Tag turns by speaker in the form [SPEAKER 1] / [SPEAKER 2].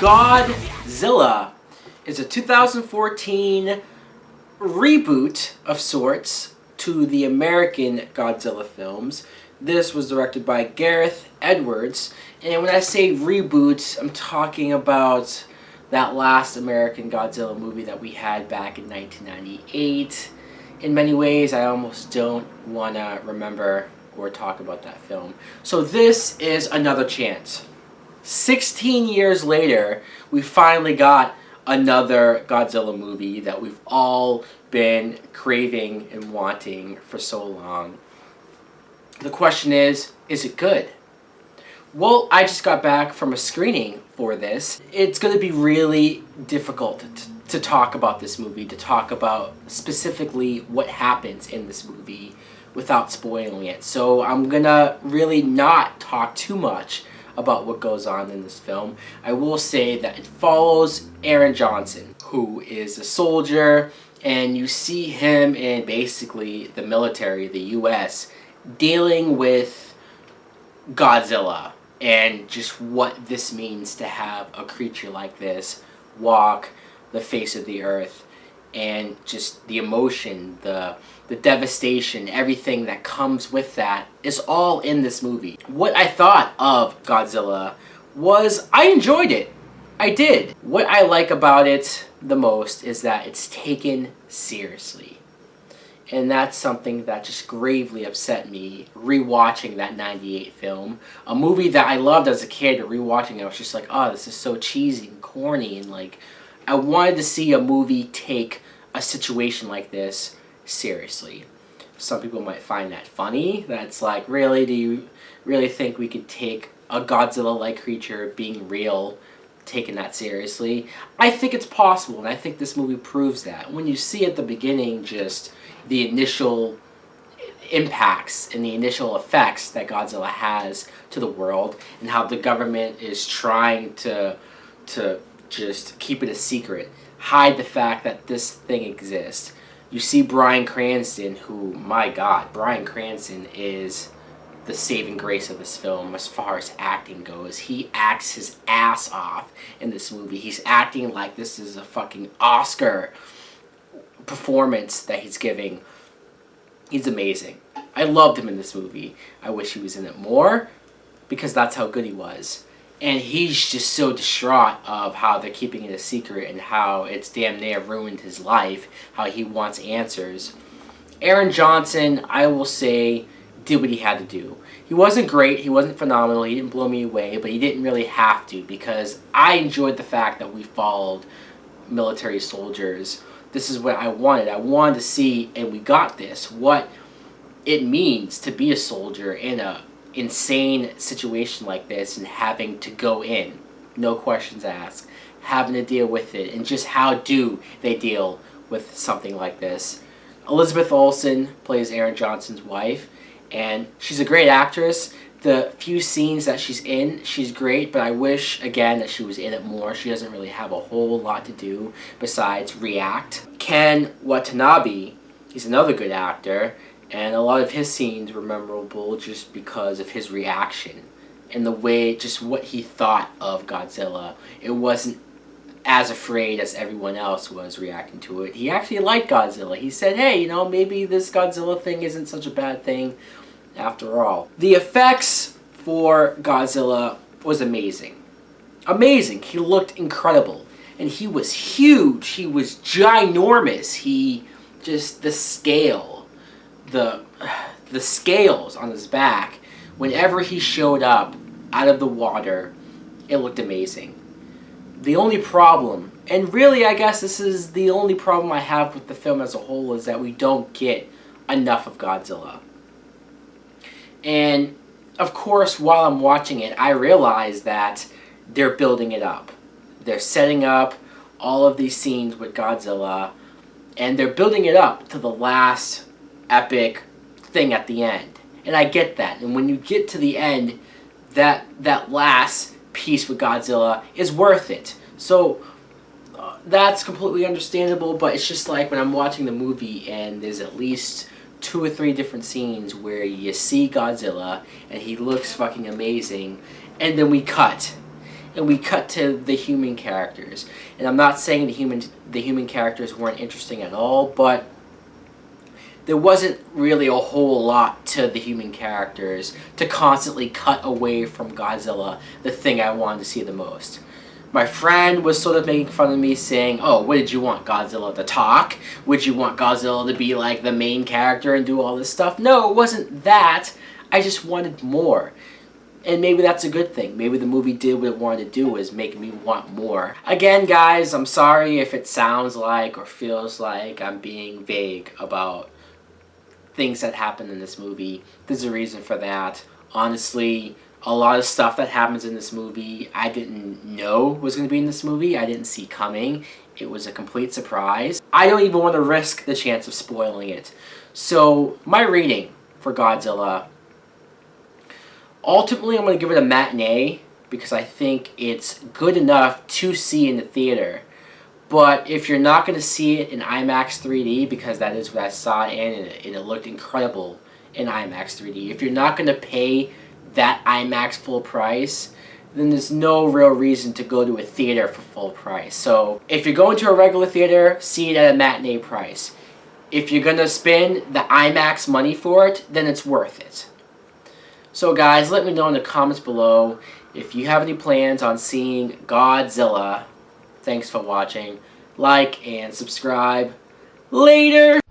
[SPEAKER 1] Godzilla is a 2014 reboot of sorts to the American Godzilla films. This was directed by Gareth Edwards, and when I say reboot, I'm talking about that last American Godzilla movie that we had back in 1998. In many ways, I almost don't want to remember or talk about that film. So this is another chance. 16 years later, we finally got another Godzilla movie that we've all been craving and wanting for so long. The question is it good? Well, I just got back from a screening for this. It's going to be really difficult to talk about this movie, to talk about specifically what happens in this movie without spoiling it. So I'm going to really not talk too much about what goes on in this film. I will say that it follows Aaron Johnson, who is a soldier, and you see him in basically the military, the US, dealing with Godzilla and just what this means to have a creature like this walk the face of the earth, and just the emotion, the devastation, everything that comes with that is all in this movie. What I thought of Godzilla was I enjoyed it. I did. What I like about it the most is that it's taken seriously. And that's something that just gravely upset me rewatching that 98 film. A movie that I loved as a kid, rewatching it, I was just like, oh, this is so cheesy and corny. And like, I wanted to see a movie take a situation like this seriously. Some people might find that funny. That's like, really? Do you really think we could take a Godzilla-like creature being real, taking that seriously? I think it's possible, and I think this movie proves that. When you see at the beginning just the initial impacts and the initial effects that Godzilla has to the world, and how the government is trying to just keep it a secret, hide the fact that this thing exists. You see Bryan Cranston, who, my God, Bryan Cranston is the saving grace of this film as far as acting goes. He acts his ass off in this movie. He's acting like this is a fucking Oscar performance that he's giving. He's amazing. I loved him in this movie. I wish he was in it more, because that's how good he was. And he's just so distraught of how they're keeping it a secret and how it's damn near ruined his life, how he wants answers. Aaron Johnson, I will say, did what he had to do. He wasn't great, he wasn't phenomenal, he didn't blow me away, but he didn't really have to, because I enjoyed the fact that we followed military soldiers. This is what I wanted. I wanted to see, and we got this, what it means to be a soldier in a insane situation like this, and having to go in, no questions asked, having to deal with it, and just how do they deal with something like this. Elizabeth Olsen plays Aaron Johnson's wife, and she's a great actress. The few scenes that she's in, she's great, but I wish, again, that she was in it more. She doesn't really have a whole lot to do besides react. Ken Watanabe, he's another good actor, and a lot of his scenes were memorable just because of his reaction and the way, just what he thought of Godzilla. It wasn't as afraid as everyone else was reacting to it. He actually liked Godzilla. He said, hey, you know, maybe this Godzilla thing isn't such a bad thing after all. The effects for Godzilla was amazing. Amazing. He looked incredible. And he was huge. He was ginormous. Just the scale, the scales on his back, whenever he showed up out of the water, it looked amazing. The only problem, and really I guess this is the only problem I have with the film as a whole, is that we don't get enough of Godzilla. And of course, while I'm watching it, I realize that they're building it up. They're setting up all of these scenes with Godzilla, and they're building it up to the last epic thing at the end. And I get that. And when you get to the end, that last piece with Godzilla is worth it. So that's completely understandable, but it's just like when I'm watching the movie and there's at least 2 or 3 different scenes where you see Godzilla and he looks fucking amazing, and then we cut. and we cut to the human characters. And I'm not saying the human characters weren't interesting at all, but there wasn't really a whole lot to the human characters to constantly cut away from Godzilla, the thing I wanted to see the most. My friend was sort of making fun of me, saying, oh, what did you want, Godzilla to talk? Would you want Godzilla to be like the main character and do all this stuff? No, it wasn't that. I just wanted more. And maybe that's a good thing. Maybe the movie did what it wanted to do, was make me want more. Again, guys, I'm sorry if it sounds like or feels like I'm being vague about things that happen in this movie. There's a reason for that. Honestly, a lot of stuff that happens in this movie I didn't know was going to be in this movie. I didn't see coming. It was a complete surprise. I don't even want to risk the chance of spoiling it. So, my rating for Godzilla, ultimately I'm going to give it a matinee because I think it's good enough to see in the theater. But if you're not going to see it in IMAX 3D, because that is what I saw in, and it looked incredible in IMAX 3D, if you're not going to pay that IMAX full price, then there's no real reason to go to a theater for full price. So if you're going to a regular theater, see it at a matinee price. If you're going to spend the IMAX money for it, then it's worth it. So guys, let me know in the comments below if you have any plans on seeing Godzilla. Thanks for watching. Like and subscribe. Later!